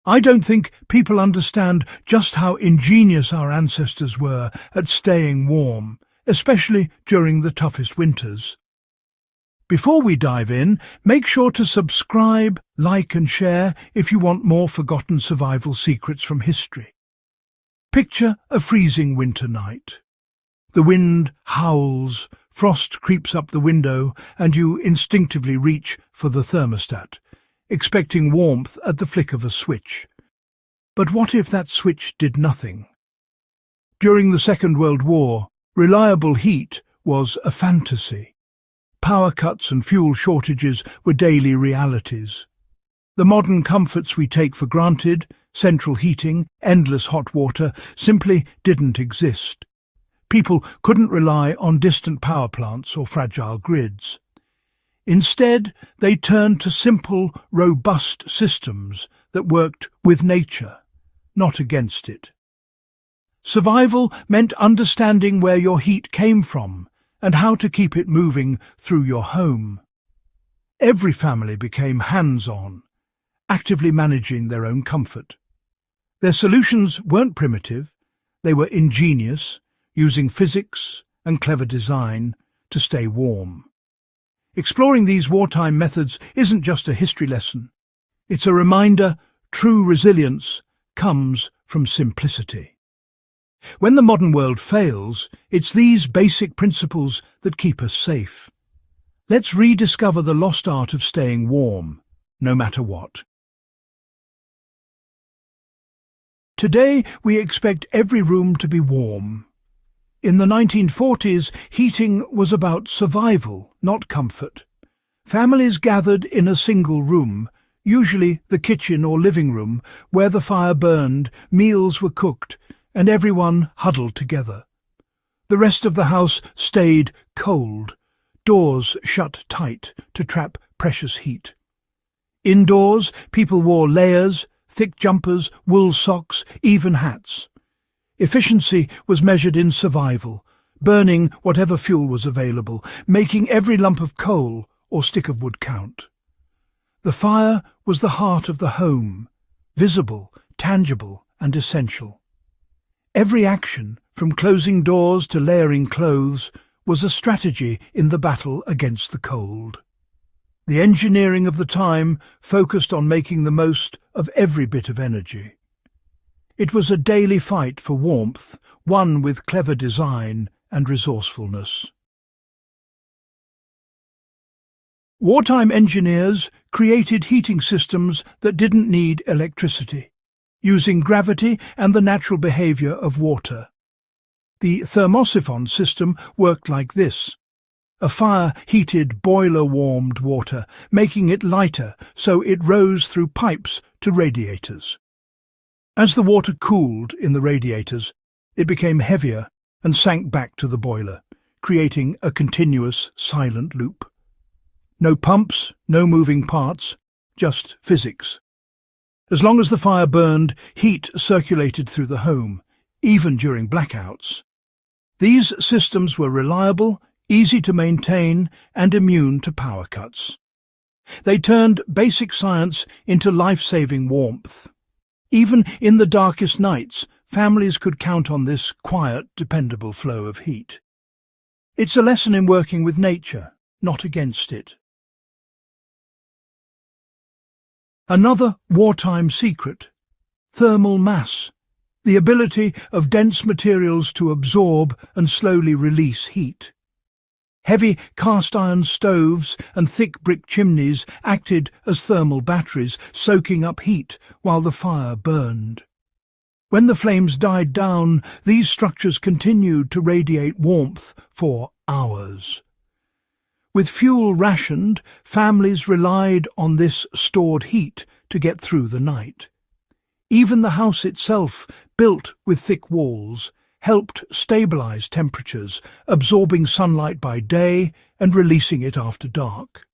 I don't think people understand just how ingenious our ancestors were at staying warm, especially during the toughest winters. Before we dive in, make sure to subscribe, like and share if you want more forgotten survival secrets from history. Picture a freezing winter night. The wind howls, frost creeps up the window, and you instinctively reach for the thermostat, expecting warmth at the flick of a switch. But what if that switch did nothing? During the Second World War, reliable heat was a fantasy. Power cuts and fuel shortages were daily realities. The modern comforts we take for granted, central heating, endless hot water, simply didn't exist. People couldn't rely on distant power plants or fragile grids. Instead, they turned to simple, robust systems that worked with nature, not against it. Survival meant understanding where your heat came from and how to keep it moving through your home. Every family became hands-on, actively managing their own comfort. Their solutions weren't primitive, they were ingenious, using physics and clever design to stay warm. Exploring these wartime methods isn't just a history lesson. It's a reminder true resilience comes from simplicity. When the modern world fails, it's these basic principles that keep us safe. Let's rediscover the lost art of staying warm, no matter what. Today, we expect every room to be warm. In the 1940s, heating was about survival, not comfort. Families gathered in a single room, usually the kitchen or living room, where the fire burned, meals were cooked, and everyone huddled together. The rest of the house stayed cold, doors shut tight to trap precious heat. Indoors, people wore layers, thick jumpers, wool socks, even hats. Efficiency was measured in survival, burning whatever fuel was available, making every lump of coal or stick of wood count. The fire was the heart of the home, visible, tangible, and essential. Every action, from closing doors to layering clothes, was a strategy in the battle against the cold. The engineering of the time focused on making the most of every bit of energy. It was a daily fight for warmth, won with clever design and resourcefulness. Wartime engineers created heating systems that didn't need electricity, using gravity and the natural behavior of water. The thermosiphon system worked like this. A fire heated boiler-warmed water, making it lighter so it rose through pipes to radiators. As the water cooled in the radiators, it became heavier and sank back to the boiler, creating a continuous, silent loop. No pumps, no moving parts, just physics. As long as the fire burned, heat circulated through the home, even during blackouts. These systems were reliable, easy to maintain, and immune to power cuts. They turned basic science into life-saving warmth. Even in the darkest nights, families could count on this quiet, dependable flow of heat. It's a lesson in working with nature, not against it. Another wartime secret: thermal mass, the ability of dense materials to absorb and slowly release heat. Heavy cast-iron stoves and thick brick chimneys acted as thermal batteries, soaking up heat while the fire burned. When the flames died down, these structures continued to radiate warmth for hours. With fuel rationed, families relied on this stored heat to get through the night. Even the house itself, built with thick walls, helped stabilize temperatures, absorbing sunlight by day and releasing it after dark.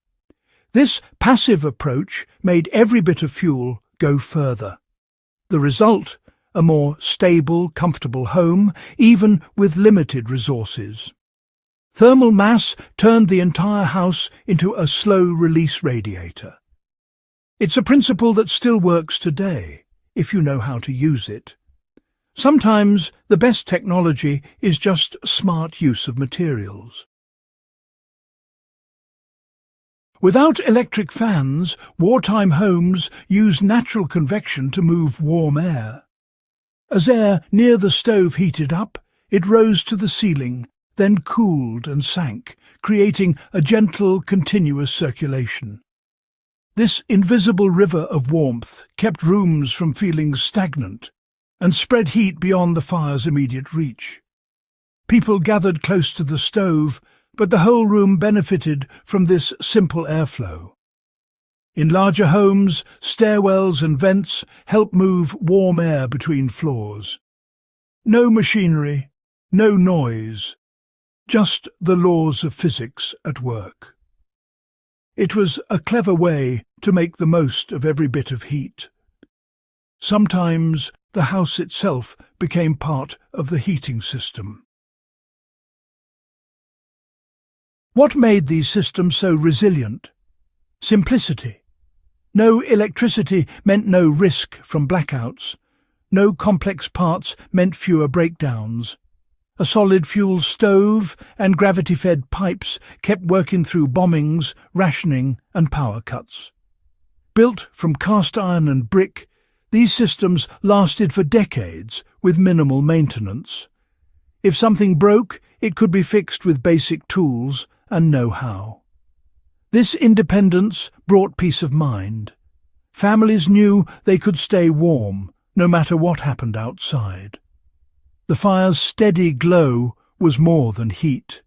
This passive approach made every bit of fuel go further. The result: a more stable, comfortable home, even with limited resources. Thermal mass turned the entire house into a slow-release radiator. It's a principle that still works today. if you know how to use it. Sometimes the best technology is just smart use of materials. Without electric fans, wartime homes used natural convection to move warm air. As air near the stove heated up, it rose to the ceiling, then cooled and sank, creating a gentle, continuous circulation. This invisible river of warmth kept rooms from feeling stagnant and spread heat beyond the fire's immediate reach. People gathered close to the stove, but the whole room benefited from this simple airflow. In larger homes, stairwells and vents help move warm air between floors. No machinery, no noise, just the laws of physics at work. It was a clever way to make the most of every bit of heat. Sometimes the house itself became part of the heating system. What made these systems so resilient? Simplicity. No electricity meant no risk from blackouts. No complex parts meant fewer breakdowns. A solid fuel stove and gravity-fed pipes kept working through bombings, rationing and power cuts. Built from cast iron and brick, these systems lasted for decades with minimal maintenance. If something broke, it could be fixed with basic tools and know-how. This independence brought peace of mind. Families knew they could stay warm, no matter what happened outside. The fire's steady glow was more than heat.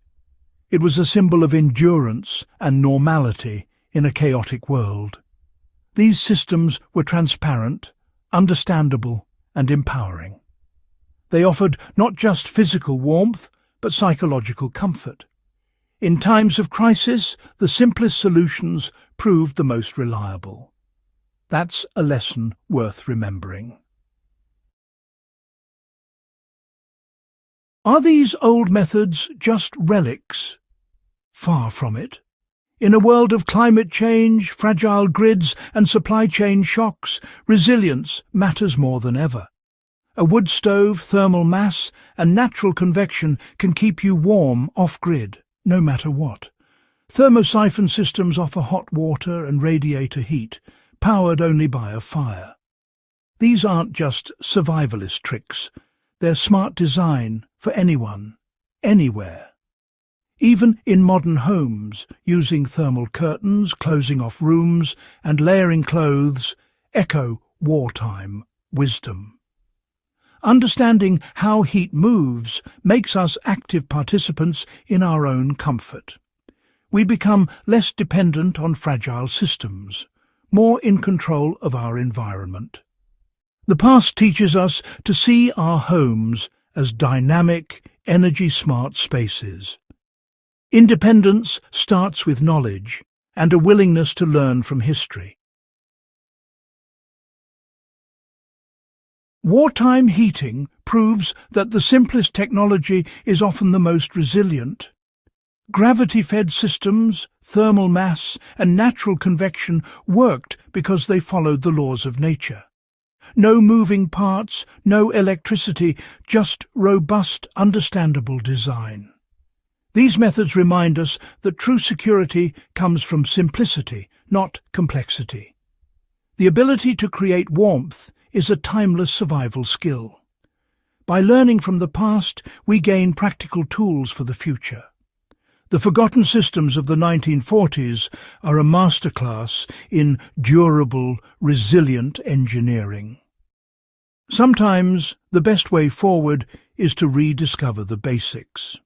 It was a symbol of endurance and normality in a chaotic world. These systems were transparent, understandable, and empowering. They offered not just physical warmth, but psychological comfort. In times of crisis, the simplest solutions proved the most reliable. That's a lesson worth remembering. Are these old methods just relics? Far from it. In a world of climate change, fragile grids and supply chain shocks, resilience matters more than ever. A wood stove, thermal mass and natural convection can keep you warm off-grid, no matter what. Thermosiphon systems offer hot water and radiator heat, powered only by a fire. These aren't just survivalist tricks. They're smart design for anyone, anywhere. Even in modern homes, using thermal curtains, closing off rooms, and layering clothes, echo wartime wisdom. Understanding how heat moves makes us active participants in our own comfort. We become less dependent on fragile systems, more in control of our environment. The past teaches us to see our homes as dynamic, energy-smart spaces. Independence starts with knowledge and a willingness to learn from history. Wartime heating proves that the simplest technology is often the most resilient. Gravity-fed systems, thermal mass, and natural convection worked because they followed the laws of nature. No moving parts, no electricity, just robust, understandable design. These methods remind us that true security comes from simplicity, not complexity. The ability to create warmth is a timeless survival skill. By learning from the past, we gain practical tools for the future. The forgotten systems of the 1940s are a masterclass in durable, resilient engineering. Sometimes the best way forward is to rediscover the basics.